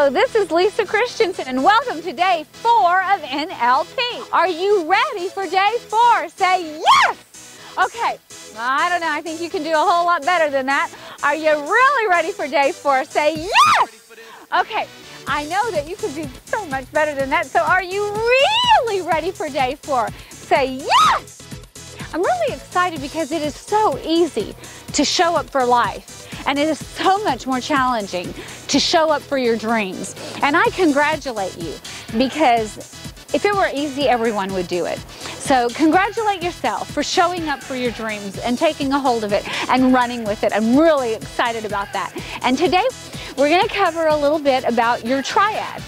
Hello, this is Lisa Christiansen, and welcome to day 4 of NLP. Are you ready for day 4? Say yes! Okay, I don't know, I think you can do a whole lot better than that. Are you really ready for day 4? Say yes! Okay, I know that you can do so much better than that, so are you really ready for day 4? Say yes! I'm really excited because it is so easy to show up for life. And it is so much more challenging to show up for your dreams. And I congratulate you, because if it were easy, everyone would do it. So congratulate yourself for showing up for your dreams and taking a hold of it and running with it. I'm really excited about that. And today we're going to cover a little bit about your triad.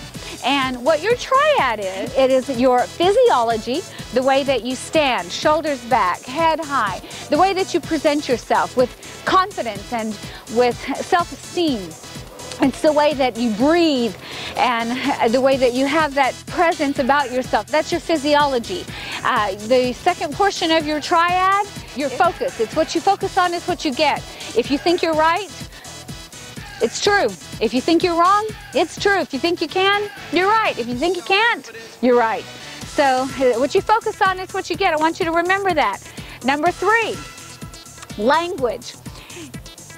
And what your triad is, it is your physiology, the way that you stand, shoulders back, head high, the way that you present yourself with confidence and with self-esteem. It's the way that you breathe and the way that you have that presence about yourself. That's your physiology. The second portion of your triad, your focus. It's what you focus on is what you get. If you think you're right, it's true. If you think you're wrong, it's true. If you think you can, you're right. If you think you can't, you're right. So what you focus on is what you get. I want you to remember that. Number 3, language.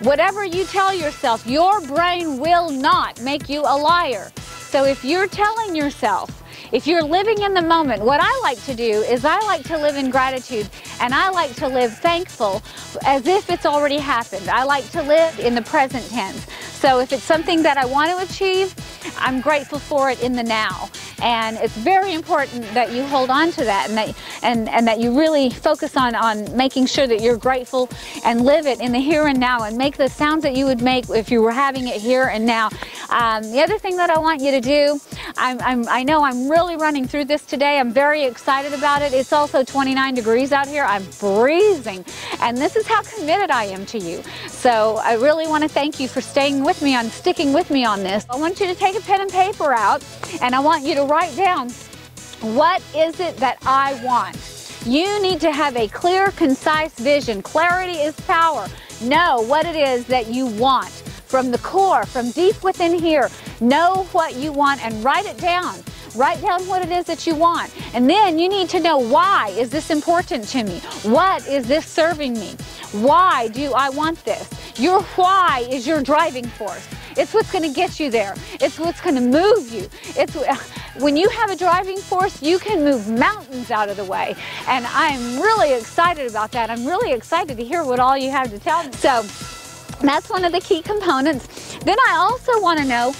Whatever you tell yourself, your brain will not make you a liar. So if you're telling yourself, if you're living in the moment, what I like to do is I like to live in gratitude, and I like to live thankful as if it's already happened. I like to live in the present tense. So if it's something that I want to achieve, I'm grateful for it in the now. And it's very important that you hold on to that, and that you really focus on making sure that you're grateful and live it in the here and now, and make the sounds that you would make if you were having it here and now. The other thing that I want you to do, I know I'm really running through this today. I'm very excited about it. It's also 29 degrees out here. I'm freezing, and this is how committed I am to you. So I really want to thank you for sticking with me on this. I want you to take a pen and paper out, and I want you to write down, what is it that I want? You need to have a clear, concise vision. Clarity is power. Know what it is that you want from the core, from deep within here. Know what you want and write it down. Write down what it is that you want. And then you need to know, why is this important to me? What is this serving me? Why do I want this? Your why is your driving force. It's what's going to get you there. It's what's going to move you. When you have a driving force, you can move mountains out of the way. And I'm really excited about that. I'm really excited to hear what all you have to tell me. So that's one of the key components. Then I also want to know,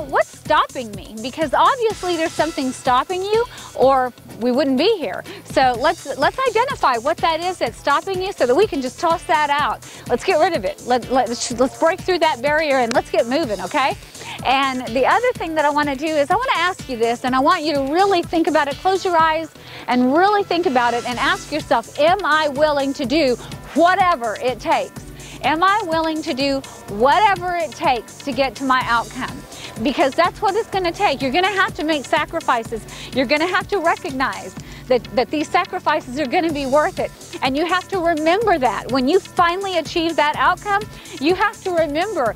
what's stopping me? Because obviously there's something stopping you, or we wouldn't be here. So let's identify what that is that's stopping you, so that we can just toss that out. Let's get rid of it. Let's break through that barrier and let's get moving, okay? And the other thing that I want to do is I want to ask you this, and I want you to really think about it. Close your eyes and really think about it, and ask yourself, am I willing to do whatever it takes? Am I willing to do whatever it takes to get to my outcome? Because that's what it's going to take. You're going to have to make sacrifices. You're going to have to recognize that these sacrifices are going to be worth it. And you have to remember that. When you finally achieve that outcome, you have to remember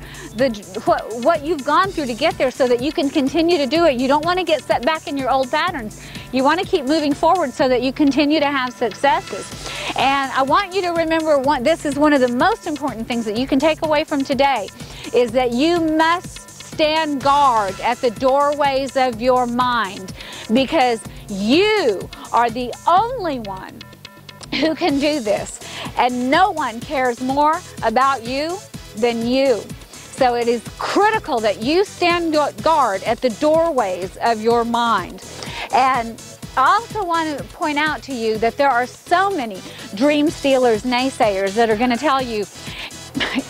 what you've gone through to get there, so that you can continue to do it. You don't want to get set back in your old patterns. You want to keep moving forward so that you continue to have successes. And I want you to remember, this is one of the most important things that you can take away from today, is that you must stand guard at the doorways of your mind, because you are the only one who can do this, and no one cares more about you than you. So it is critical that you stand guard at the doorways of your mind. And I also want to point out to you that there are so many dream stealers, naysayers, that are going to tell you,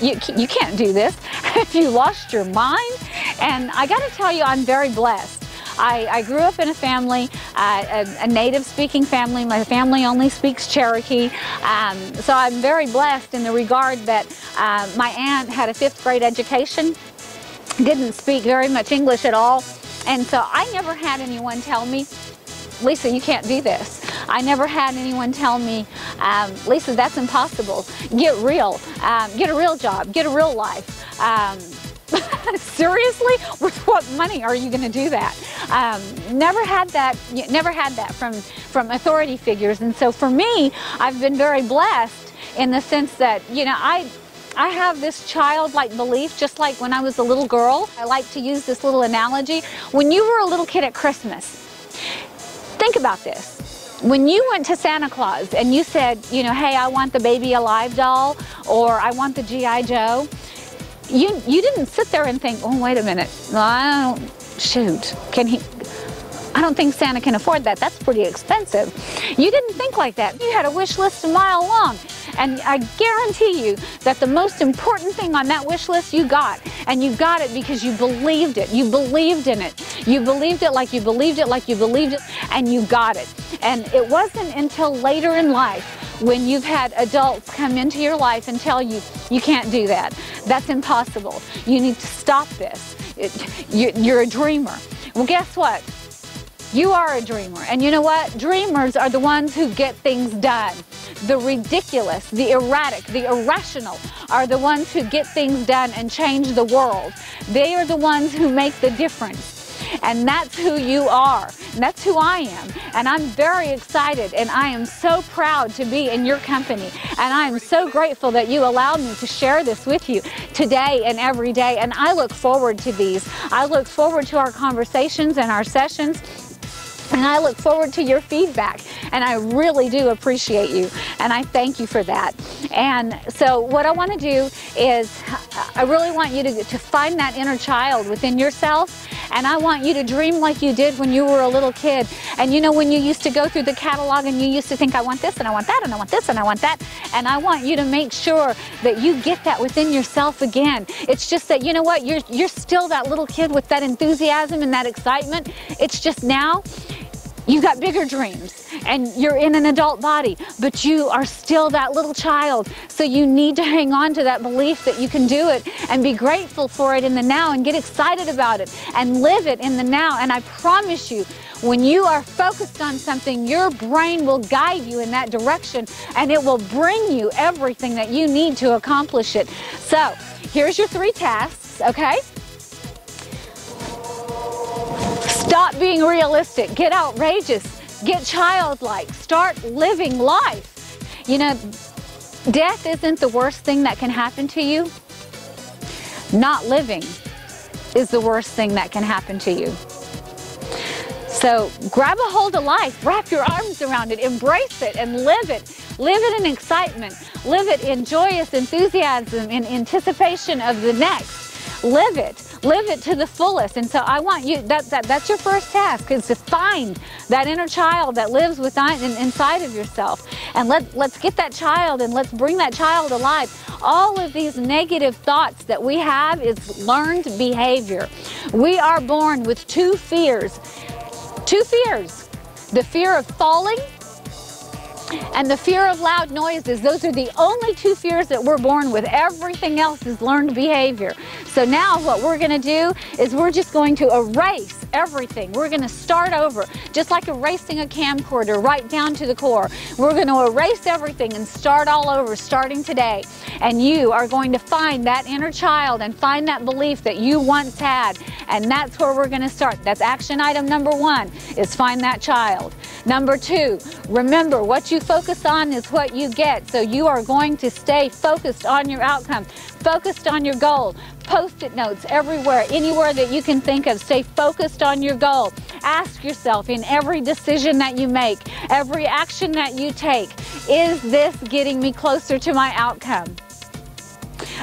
you can't do this. Have you lost your mind? And I got to tell you, I'm very blessed. I grew up in a family, a native speaking family. My family only speaks Cherokee. So I'm very blessed in the regard that my aunt had a 5th grade education, didn't speak very much English at all. And so I never had anyone tell me, Lisa, you can't do this. I never had anyone tell me, Lisa, that's impossible. Get real. Get a real job. Get a real life. Seriously? With what money are you going to do that? Never had that from authority figures. And so for me, I've been very blessed in the sense that, you know, I have this childlike belief, just like when I was a little girl. I like to use this little analogy. When you were a little kid at Christmas, think about this. When you went to Santa Claus and you said, you know, hey, I want the Baby Alive doll, or I want the G.I. Joe, you didn't sit there and think, oh, wait a minute, I don't think Santa can afford that. That's pretty expensive. You didn't think like that. You had a wish list a mile long. And I guarantee you that the most important thing on that wish list you got. And you got it because you believed it. You believed in it. You believed it like you believed it like you believed it, and you got it. And it wasn't until later in life when you've had adults come into your life and tell you, you can't do that. That's impossible. You need to stop this. You're a dreamer. Well, guess what? You are a dreamer. And you know what? Dreamers are the ones who get things done. The ridiculous, the erratic, the irrational are the ones who get things done and change the world. They are the ones who make the difference. And that's who you are. And that's who I am. And I'm very excited, and I am so proud to be in your company. And I am so grateful that you allowed me to share this with you today and every day. And I look forward to these. I look forward to our conversations and our sessions. And I look forward to your feedback, and I really do appreciate you, and I thank you for that. And so what I want to do is I really want you to find that inner child within yourself, and I want you to dream like you did when you were a little kid. And you know, when you used to go through the catalog and you used to think, I want this and I want that and I want this and I want that, and I want you to make sure that you get that within yourself again. It's just that, you know what, you're still that little kid with that enthusiasm and that excitement. It's just now you got bigger dreams and you're in an adult body, but you are still that little child. So you need to hang on to that belief that you can do it and be grateful for it in the now and get excited about it and live it in the now. And I promise you, when you are focused on something, your brain will guide you in that direction, and it will bring you everything that you need to accomplish it. So here's your 3 tasks, okay? Stop being realistic, get outrageous, get childlike, start living life. You know, death isn't the worst thing that can happen to you. Not living is the worst thing that can happen to you. So grab a hold of life, wrap your arms around it, embrace it and live it. Live it in excitement, live it in joyous enthusiasm, in anticipation of the next. Live it to the fullest. And so I want you, that's your first task, is to find that inner child that lives inside of yourself. And let's get that child and let's bring that child alive. All of these negative thoughts that we have is learned behavior. We are born with 2 fears. 2 fears. The fear of falling and the fear of loud noises. Those are the only 2 fears that we're born with. Everything else is learned behavior. So now what we're going to do is we're just going to erase everything. We're going to start over, just like erasing a camcorder right down to the core. We're going to erase everything and start all over, starting today. And you are going to find that inner child and find that belief that you once had. And that's where we're going to start. That's action item number 1, is find that child. Number 2, remember, what you focus on is what you get. So you are going to stay focused on your outcome, focused on your goal. Post-it notes everywhere, anywhere that you can think of. Stay focused on your goal. Ask yourself in every decision that you make, every action that you take, is this getting me closer to my outcome?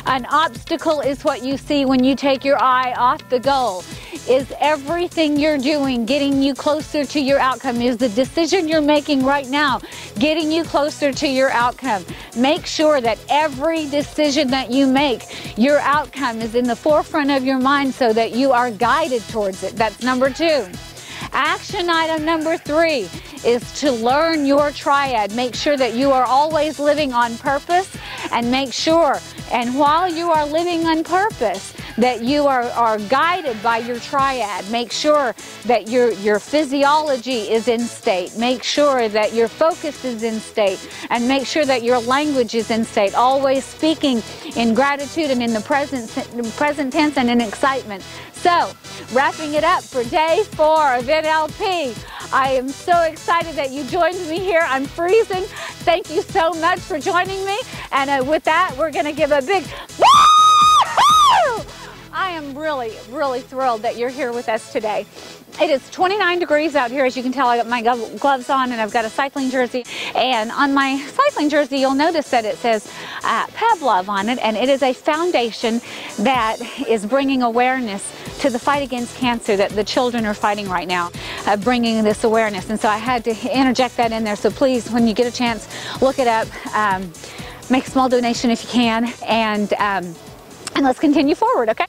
An obstacle is what you see when you take your eye off the goal. Is everything you're doing getting you closer to your outcome? Is the decision you're making right now getting you closer to your outcome? Make sure that every decision that you make, your outcome is in the forefront of your mind so that you are guided towards it. That's number 2. Action item number 3 is to learn your triad. Make sure that you are always living on purpose, and make sure, and while you are living on purpose, that you are guided by your triad. Make sure that your physiology is in state. Make sure that your focus is in state. And make sure that your language is in state. Always speaking in gratitude and in the present tense and in excitement. So, wrapping it up for day 4 of NLP. I am so excited that you joined me here. I'm freezing. Thank you so much for joining me. And with that, we're going to give a big woo-hoo! I am really, really thrilled that you're here with us today. It is 29 degrees out here. As you can tell, I got my gloves on and I've got a cycling jersey. And on my cycling jersey, you'll notice that it says Pavlov on it. And it is a foundation that is bringing awareness to the fight against cancer that the children are fighting right now, bringing this awareness. And so I had to interject that in there. So please, when you get a chance, look it up. Make a small donation if you can. And let's continue forward, okay?